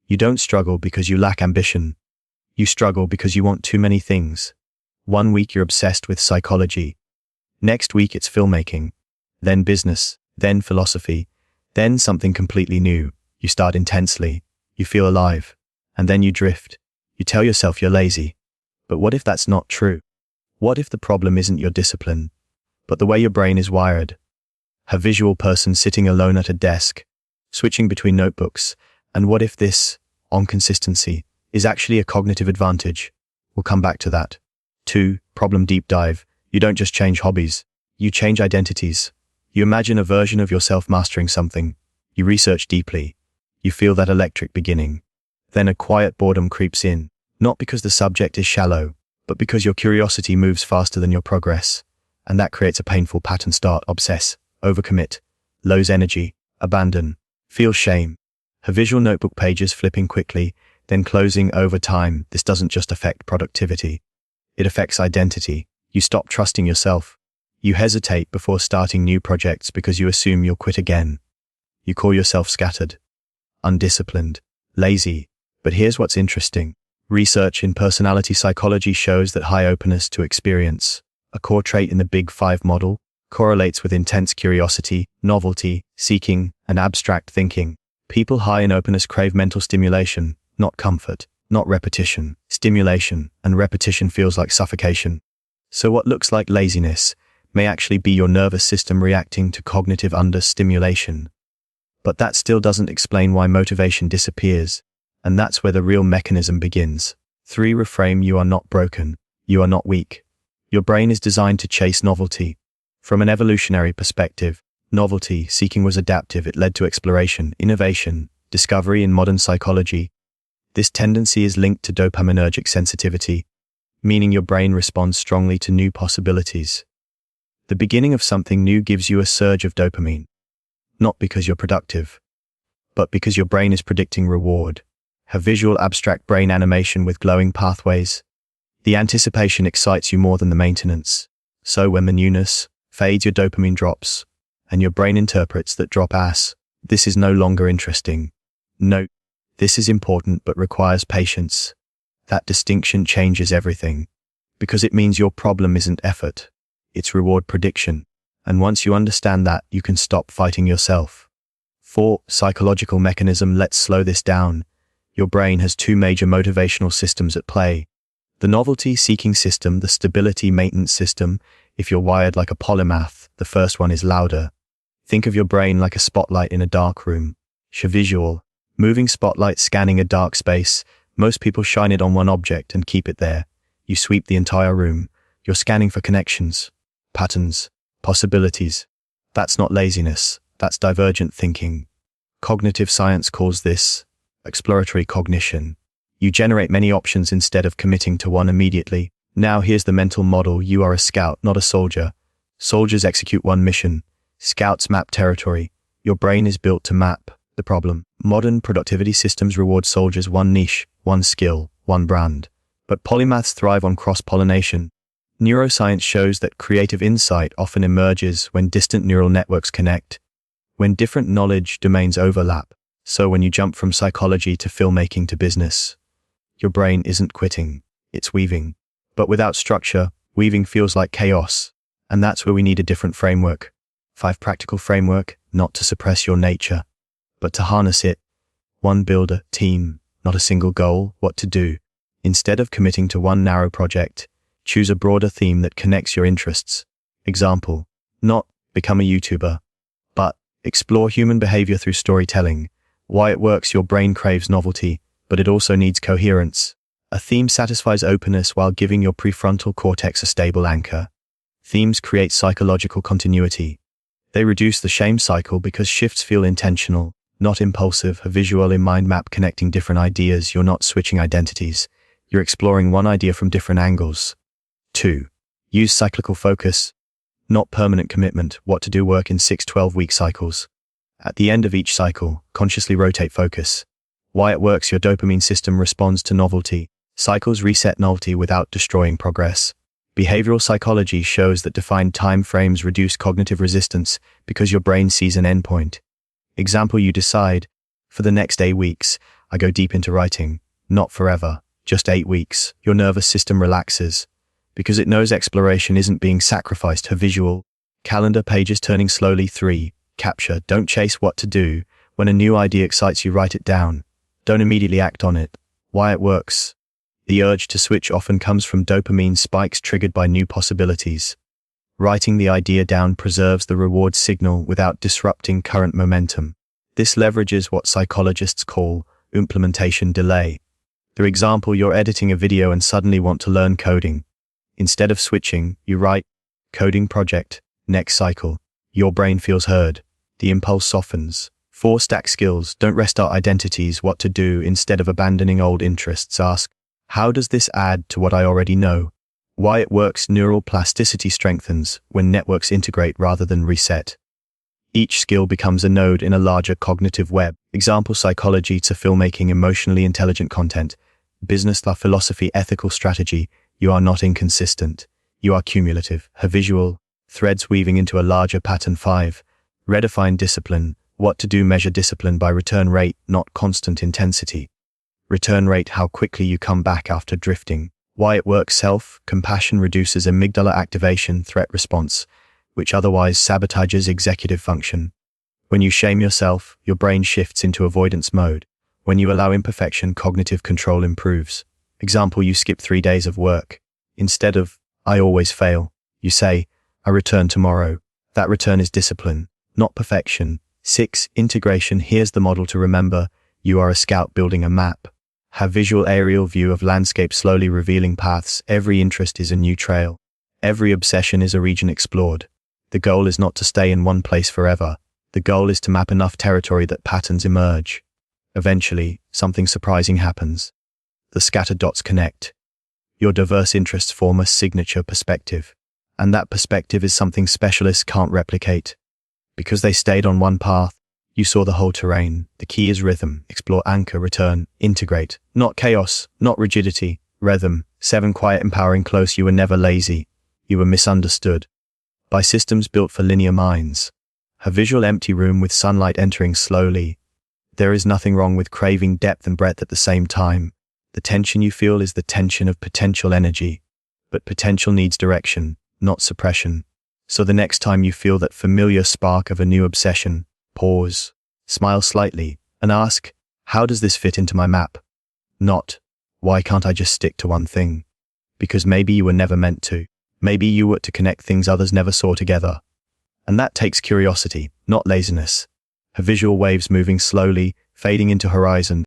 You don't struggle because you lack ambition. You struggle because you want too many things. One week you're obsessed with psychology. Next week it's filmmaking. Then business. Then philosophy. Then something completely new. You start intensely. You feel alive. And then you drift. You tell yourself you're lazy. But what if that's not true? What if the problem isn't your discipline, but the way your brain is wired? A visual person sitting alone at a desk, switching between notebooks. And what if this, on consistency, is actually a cognitive advantage? We'll come back to that. 2. Problem deep dive. You don't just change hobbies. You change identities. You imagine a version of yourself mastering something. You research deeply. You feel that electric beginning. Then a quiet boredom creeps in, not because the subject is shallow, but because your curiosity moves faster than your progress. And that creates a painful pattern. Start, obsess, overcommit, lose energy, abandon, feel shame. Her visual notebook pages flipping quickly, then closing over time. This doesn't just affect productivity. It affects identity. You stop trusting yourself. You hesitate before starting new projects because you assume you'll quit again. You call yourself scattered, undisciplined, lazy. But here's what's interesting. Research in personality psychology shows that high openness to experience, a core trait in the Big Five model, correlates with intense curiosity, novelty, seeking, and abstract thinking. People high in openness crave mental stimulation, not comfort, not repetition. Stimulation and repetition feels like suffocation. So what looks like laziness may actually be your nervous system reacting to cognitive understimulation. But that still doesn't explain why motivation disappears. And that's where the real mechanism begins. 3. Reframe. You are not broken. You are not weak. Your brain is designed to chase novelty. From an evolutionary perspective, novelty-seeking was adaptive. It led to exploration, innovation, discovery in modern psychology. This tendency is linked to dopaminergic sensitivity, meaning your brain responds strongly to new possibilities. The beginning of something new gives you a surge of dopamine, not because you're productive, but because your brain is predicting reward. A visual abstract brain animation with glowing pathways. The anticipation excites you more than the maintenance. So when the newness fades, your dopamine drops, and your brain interprets that drop as, this is no longer interesting. Note, this is important but requires patience. That distinction changes everything, because it means your problem isn't effort, it's reward prediction. And once you understand that, you can stop fighting yourself. 4. Psychological mechanism. Let's slow this down. Your brain has two major motivational systems at play. The novelty-seeking system, the stability maintenance system. If you're wired like a polymath, the first one is louder. Think of your brain like a spotlight in a dark room. Visual, moving spotlight scanning a dark space. Most people shine it on one object and keep it there. You sweep the entire room. You're scanning for connections, patterns, possibilities. That's not laziness, that's divergent thinking. Cognitive science calls this exploratory cognition. You generate many options instead of committing to one immediately. Now here's the mental model. You are a scout, not a soldier. Soldiers execute one mission. Scouts map territory. Your brain is built to map the problem. Modern productivity systems reward soldiers one niche, one skill, one brand. But polymaths thrive on cross-pollination. Neuroscience shows that creative insight often emerges when distant neural networks connect, when different knowledge domains overlap. So when you jump from psychology to filmmaking to business, your brain isn't quitting, it's weaving. But without structure, weaving feels like chaos. And that's where we need a different framework. 5. Practical framework, not to suppress your nature, but to harness it. 1. Build a team, not a single goal. What to do. Instead of committing to one narrow project, choose a broader theme that connects your interests. Example, not become a YouTuber, but explore human behavior through storytelling. Why it works. Your brain craves novelty, but it also needs coherence. A theme satisfies openness while giving your prefrontal cortex a stable anchor. Themes create psychological continuity. They reduce the shame cycle because shifts feel intentional, not impulsive. A visual in mind map connecting different ideas. You're not switching identities. You're exploring one idea from different angles. 2. Use cyclical focus, not permanent commitment. What to do. Work in 6-12-week cycles. At the end of each cycle, consciously rotate focus. Why it works. Your dopamine system responds to novelty. Cycles reset novelty without destroying progress. Behavioral psychology shows that defined time frames reduce cognitive resistance because your brain sees an endpoint. Example, you decide, for the next 8 weeks, I go deep into writing. Not forever, just 8 weeks. Your nervous system relaxes because it knows exploration isn't being sacrificed. Her visual calendar pages turning slowly. 3. Capture. Don't chase what to do. When a new idea excites you, write it down. Don't immediately act on it. Why it works. The urge to switch often comes from dopamine spikes triggered by new possibilities. Writing the idea down preserves the reward signal without disrupting current momentum. This leverages what psychologists call implementation delay. For example, you're editing a video and suddenly want to learn coding. Instead of switching, you write, coding project, next cycle. Your brain feels heard. The impulse softens. 4. Stack skills. Don't restart identities. What to do instead of abandoning old interests. Ask, how does this add to what I already know? Why it works. Neural plasticity strengthens when networks integrate rather than reset. Each skill becomes a node in a larger cognitive web. Example, psychology to filmmaking, emotionally intelligent content, business to philosophy, ethical strategy. You are not inconsistent. You are cumulative. Her visual threads weaving into a larger pattern. 5. Redefine discipline. What to do. Measure discipline by return rate, not constant intensity. Return rate, how quickly you come back after drifting. Why it works. Self-compassion reduces amygdala activation, threat response, which otherwise sabotages executive function. When you shame yourself, your brain shifts into avoidance mode. When you allow imperfection, cognitive control improves. Example, you skip 3 days of work. Instead of, I always fail, you say, I return tomorrow. That return is discipline, not perfection. 6. Integration. Here's the model to remember. You are a scout building a map. Have visual aerial view of landscape slowly revealing paths. Every interest is a new trail. Every obsession is a region explored. The goal is not to stay in one place forever. The goal is to map enough territory that patterns emerge. Eventually, something surprising happens. The scattered dots connect. Your diverse interests form a signature perspective. And that perspective is something specialists can't replicate. Because they stayed on one path, you saw the whole terrain. The key is rhythm. Explore, anchor, return, integrate. Not chaos, not rigidity, rhythm. 7. Quiet, empowering, close. You were never lazy. You were misunderstood by systems built for linear minds. A visual empty room with sunlight entering slowly. There is nothing wrong with craving depth and breadth at the same time. The tension you feel is the tension of potential energy. But potential needs direction, not suppression. So the next time you feel that familiar spark of a new obsession, pause, smile slightly, and ask, how does this fit into my map? Not, why can't I just stick to one thing? Because maybe you were never meant to. Maybe you were to connect things others never saw together. And that takes curiosity, not laziness. Her visual waves moving slowly, fading into horizon.